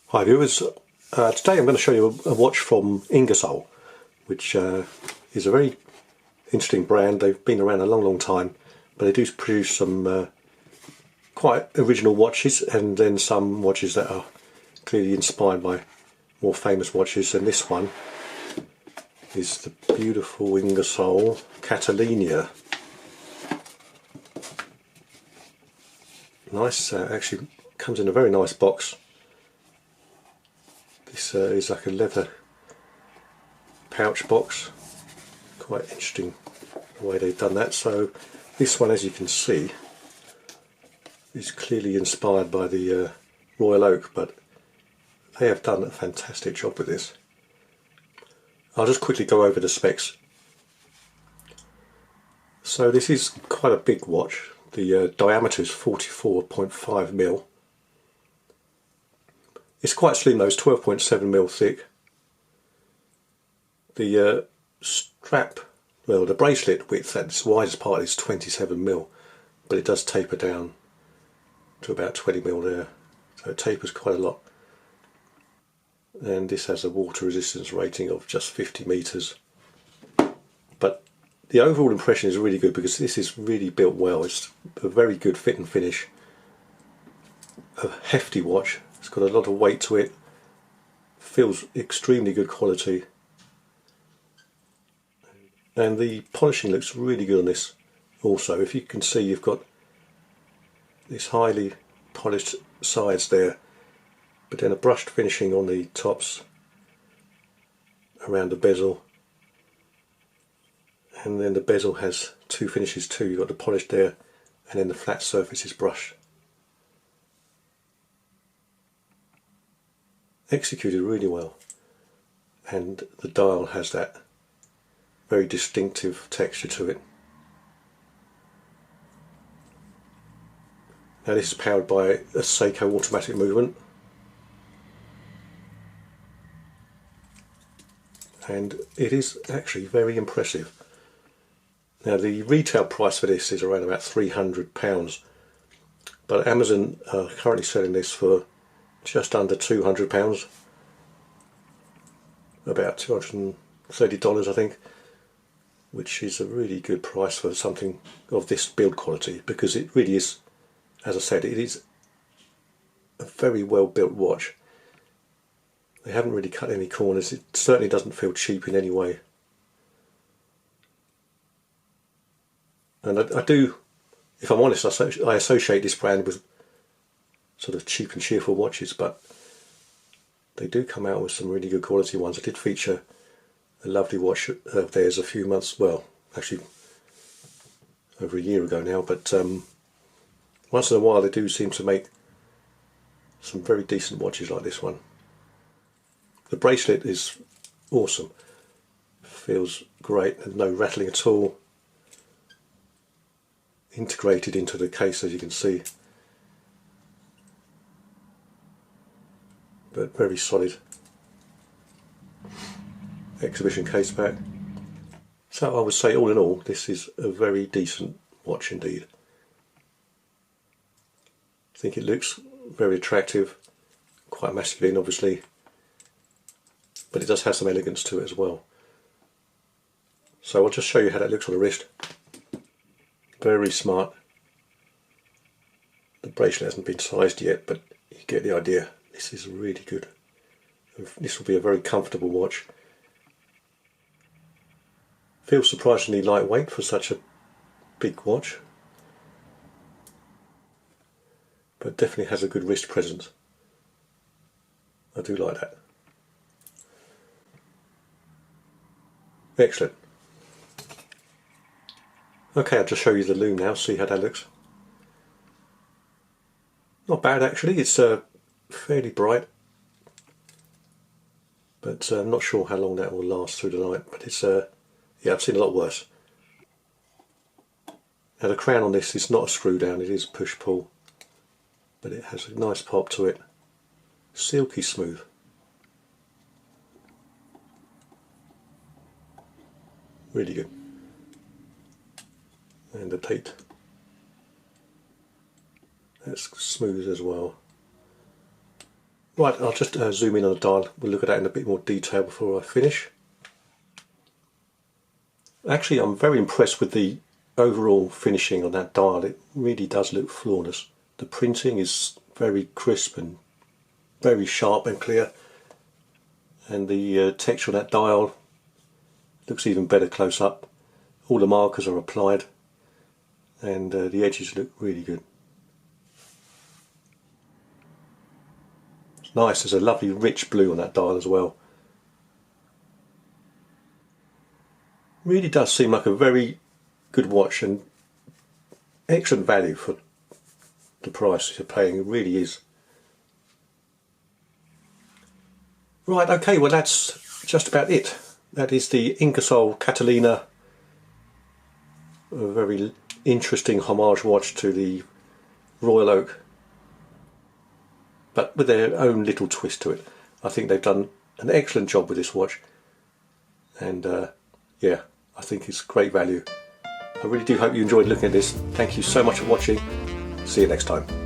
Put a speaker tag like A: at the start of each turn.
A: Hi viewers, today I'm going to show you a watch from Ingersoll, which is a very interesting brand. They've been around a long time, but they do produce some quite original watches and then some watches that are clearly inspired by more famous watches, and this one is the beautiful Ingersoll Catalina. Nice, actually comes in a very nice box. This is like a leather pouch box. Quite interesting the way they've done that. So this one, as you can see, is clearly inspired by the Royal Oak, but they have done a fantastic job with this. I'll just quickly go over the specs. So this is quite a big watch. The diameter is 44.5 mil. It's quite slim though, it's 12.7 mil thick. The strap, well, the bracelet width at its widest part is 27 mil, but it does taper down to about 20 mil there, so it tapers quite a lot. And this has a water resistance rating of just 50 meters. But the overall impression is really good because this is really built well. It's a very good fit and finish. A hefty watch. It's got a lot of weight to it. Feels extremely good quality. And the polishing looks really good on this also. If you can see, you've got this highly polished sides there, but then a brushed finishing on the tops around the bezel. And then the bezel has two finishes too. You've got the polish there, and then the flat surface is brushed. Executed really well, and the dial has that very distinctive texture to it. Now this is powered by a Seiko automatic movement, and it is actually very impressive. Now the retail price for this is around about £300, but Amazon are currently selling this for just under £200, about $230 I think, which is a really good price for something of this build quality, because it really is, as I said, it is a very well built watch. They haven't really cut any corners. It certainly doesn't feel cheap in any way. And I do, if I'm honest, I associate this brand with sort of cheap and cheerful watches, but they do come out with some really good quality ones. I did feature a lovely watch of theirs a few months, well, actually over a year ago now, but once in a while they do seem to make some very decent watches like this one. The bracelet is awesome, feels great, and no rattling at all. Integrated into the case, as you can see, but very solid exhibition case back. So I would say, all in all, this is a very decent watch indeed. I think it looks very attractive, quite masculine obviously, but it does have some elegance to it as well. So I'll just show you how that looks on the wrist. Very smart. The bracelet hasn't been sized yet, but you get the idea. This is really good. This will be a very comfortable watch. Feels surprisingly lightweight for such a big watch, but definitely has a good wrist presence. I do like that. Excellent. Okay, I'll just show you the Lume now, see how that looks. Not bad actually, it's fairly bright, but I'm not sure how long that will last through the night, but it's, yeah, I've seen a lot worse. Now the crown on this is not a screw down, it is push pull, but it has a nice pop to it, silky smooth. Really good. And the date, that's smooth as well. Right, I'll just zoom in on the dial. We'll look at that in a bit more detail before I finish. Actually, I'm very impressed with the overall finishing on that dial. It really does look flawless. The printing is very crisp and very sharp and clear, and the texture on that dial looks even better close up. All the markers are applied, and the edges look really good. It's nice, there's a lovely rich blue on that dial as well. Really does seem like a very good watch and excellent value for the price you're paying. It really is. Right, okay, well that's just about it. That is the Ingersoll Catalina, a very interesting homage watch to the Royal Oak, but with their own little twist to it. I think they've done an excellent job with this watch, and yeah, I think it's great value. I really do hope you enjoyed looking at this. Thank you so much for watching. See you next time.